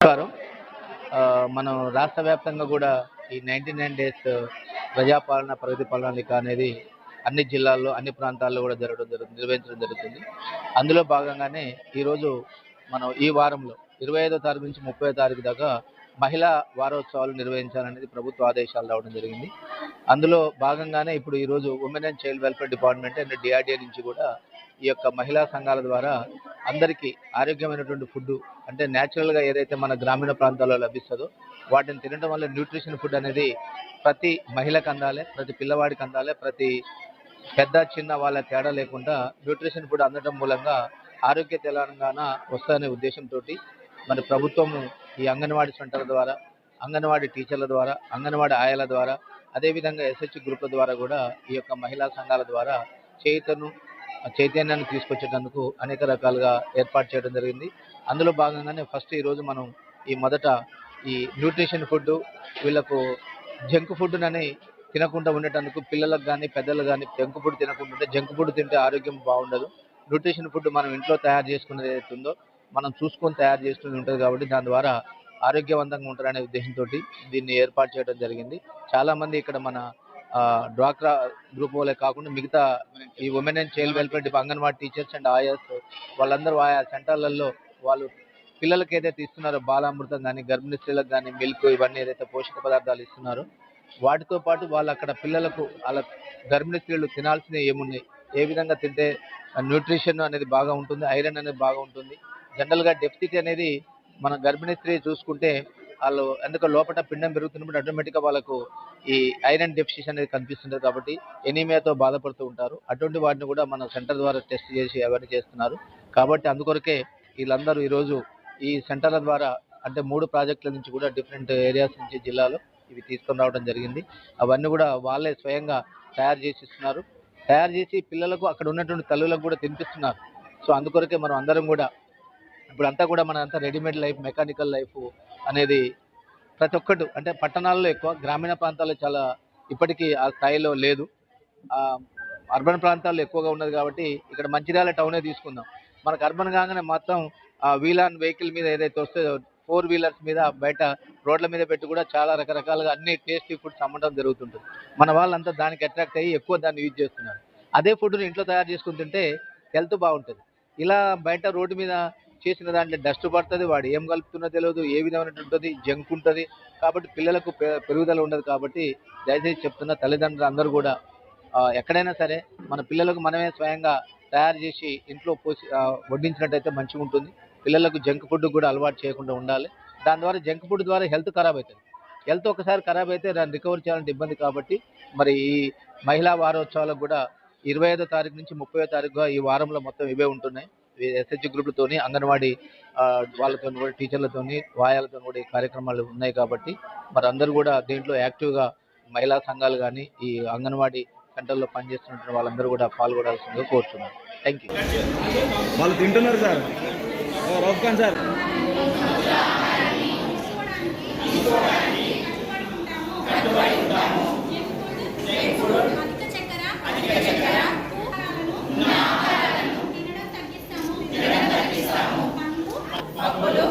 నమస్కారం. మనం రాష్ట్ర వ్యాప్తంగా కూడా ఈ 99 డేస్ ప్రజాపాలన ప్రగతి ప్రణాళిక అనేది అన్ని జిల్లాల్లో అన్ని ప్రాంతాల్లో కూడా నిర్వహించడం జరుగుతుంది. అందులో భాగంగానే ఈరోజు మనం ఈ వారంలో 25వ తారీఖు నుంచి 30వ తారీఖు దాకా మహిళా వారోత్సవాలు నిర్వహించాలనేది ప్రభుత్వ ఆదేశాలు రావడం జరిగింది. అందులో భాగంగానే ఇప్పుడు ఈరోజు women and child welfare department and DRDA నుంచి కూడా ఈ యొక్క మహిళా సంఘాల ద్వారా అందరికీ ఆరోగ్యమైనటువంటి ఫుడ్ అంటే న్యాచురల్గా ఏదైతే మన గ్రామీణ ప్రాంతాల్లో లభిస్తుందో వాటిని తినడం వల్ల న్యూట్రిషన్ ఫుడ్ అనేది ప్రతి మహిళకు అందాలి, ప్రతి పిల్లవాడికి అందాలి, ప్రతి పెద్ద చిన్న వాళ్ళ తేడా లేకుండా న్యూట్రిషన్ ఫుడ్ అందడం మూలంగా ఆరోగ్య తెలంగాణ వస్తుందనే ఉద్దేశంతో మరి ప్రభుత్వము ఈ అంగన్వాడీ సెంటర్ల ద్వారా, అంగన్వాడీ టీచర్ల ద్వారా, అంగన్వాడీ ఆయాల ద్వారా, అదేవిధంగా ఎస్హెచ్ గ్రూప్ల ద్వారా కూడా ఈ యొక్క మహిళా సంఘాల ద్వారా చైతన్యాన్ని తీసుకొచ్చేటందుకు అనేక రకాలుగా ఏర్పాటు చేయడం జరిగింది. అందులో భాగంగానే ఫస్ట్ ఈరోజు మనం మొదట ఈ న్యూట్రిషన్ ఫుడ్ వీళ్ళకు జంక్ ఫుడ్ అని తినకుండా ఉండేటందుకు పిల్లలకు కానీ పెద్దలకు కానీ జంక్ ఫుడ్ తినకుండా ఉంటే జంక్ ఫుడ్ తింటే ఆరోగ్యం బాగుండదు. న్యూట్రిషన్ ఫుడ్ మనం ఇంట్లో తయారు చేసుకునేది ఏదైతే ఉందో మనం చూసుకొని తయారు చేసుకుని ఉంటుంది కాబట్టి దాని ద్వారా ఆరోగ్యవంతంగా ఉంటారనే ఉద్దేశంతో దీన్ని ఏర్పాటు చేయడం జరిగింది. చాలామంది ఇక్కడ మన డ్వాక్రా గ్రూప్ వాళ్ళే కాకుండా మిగతా ఈ women and child welfare anganwadi teachers and ayahs వాళ్ళందరూ ఆయా సెంటర్లలో వాళ్ళు పిల్లలకి ఏదైతే ఇస్తున్నారో బాలామృతం కానీ గర్భిణీ స్త్రీలకు కానీ మిల్క్ ఇవన్నీ ఏదైతే పోషక పదార్థాలు ఇస్తున్నారో వాటితో పాటు వాళ్ళు అక్కడ పిల్లలకు వాళ్ళ గర్భిణీ స్త్రీలు తినాల్సినవి ఏమున్నాయి, ఏ విధంగా తింటే న్యూట్రిషన్ అనేది బాగా ఉంటుంది, ఐరన్ అనేది బాగా ఉంటుంది. జనరల్గా డెఫిసిట్ అనేది మన గర్భిణీ స్త్రీ చూసుకుంటే వాళ్ళు ఎందుకో లోపల పిండం పెరుగుతున్నప్పుడు ఆటోమేటిక్గా వాళ్ళకు ఈ ఐరన్ డెఫిషియన్సీ అనేది కనిపిస్తుంటుంది కాబట్టి ఎనీమియాతో బాధపడుతూ ఉంటారు. అటువంటి వాటిని కూడా మన సెంటర్ ద్వారా టెస్ట్ చేసి అవన్నీ చేస్తున్నారు. కాబట్టి అందుకొరకే వీళ్ళందరూ ఈరోజు ఈ సెంటర్ల ద్వారా అంటే 3 ప్రాజెక్టుల నుంచి కూడా డిఫరెంట్ ఏరియాస్ నుంచి జిల్లాలో ఇవి తీసుకొని రావడం జరిగింది. అవన్నీ కూడా వాళ్ళే స్వయంగా తయారు చేసి ఇస్తున్నారు. తయారు చేసి పిల్లలకు అక్కడ ఉన్నటువంటి తల్లులకు కూడా తినిపిస్తున్నారు. సో అందుకొరకే మనం అందరం కూడా ఇప్పుడంతా కూడా మన అంతా రెడీమేడ్ లైఫ్, మెకానికల్ లైఫ్ అనేది ప్రతి ఒక్కటి అంటే పట్టణాల్లో ఎక్కువ, గ్రామీణ ప్రాంతాల్లో చాలా ఇప్పటికీ ఆ స్థాయిలో లేదు. అర్బన్ ప్రాంతాల్లో ఎక్కువగా ఉన్నది కాబట్టి ఇక్కడ మంచిర్యాల టౌనే తీసుకుందాం. మనకు అర్బన్ కాగానే మొత్తం వీల్ ఆన్ వెహికల్ మీద ఏదైతే వస్తే 4 వీలర్స్ మీద బయట రోడ్ల మీద పెట్టి కూడా చాలా రకరకాలుగా అన్ని టేస్టీ ఫుడ్స్ అమ్మడం జరుగుతుంటుంది. మన వాళ్ళంతా దానికి అట్రాక్ట్ అయ్యి ఎక్కువ దాన్ని యూజ్ చేస్తున్నారు. అదే ఫుడ్ని ఇంట్లో తయారు చేసుకుని తింటే హెల్త్ బాగుంటుంది. ఇలా బయట రోడ్డు మీద చేసిన దాంట్లో డస్ట్ పడుతుంది, వాడు ఏం కలుపుతున్నా తెలియదు, ఏ విధమైనటువంటి ఉంటుంది, జంక్ ఉంటుంది. కాబట్టి పిల్లలకు పెరుగుదల ఉండదు. కాబట్టి దయచేసి చెప్తున్న తల్లిదండ్రులు అందరూ కూడా ఎక్కడైనా సరే మన పిల్లలకు మనమే స్వయంగా తయారు చేసి ఇంట్లో వడ్డించినట్టయితే మంచిగా ఉంటుంది. పిల్లలకు జంక్ ఫుడ్ కూడా అలవాటు చేయకుండా ఉండాలి. దాని ద్వారా జంక్ ఫుడ్ ద్వారా హెల్త్ ఖరాబ్ అవుతుంది. హెల్త్ ఒకసారి ఖరాబ్ అయితే దాన్ని రికవర్ చేయాలంటే ఇబ్బంది. కాబట్టి మరి ఈ మహిళా వారోత్సవాలకు కూడా 25వ తారీఖు నుంచి 30వ తారీఖుగా ఈ వారంలో మొత్తం ఇవే ఉంటున్నాయి. ఎస్హెచ్ గ్రూపులతోని, అంగన్వాడీ వాళ్ళతో కూడా, టీచర్లతోని, వాయాలతో కూడా ఈ కార్యక్రమాలు ఉన్నాయి. కాబట్టి మరి అందరూ కూడా దీంట్లో యాక్టివ్గా మహిళా సంఘాలు కానీ ఈ అంగన్వాడీ సెంటర్లో పనిచేస్తున్న వాళ్ళందరూ కూడా పాల్గొనాల్సిందిగా కోరుతున్నాను. Thank you. వాళ్ళు తింటున్నారు సార్. రఫ్ఖాన్ సార్ పప్పులు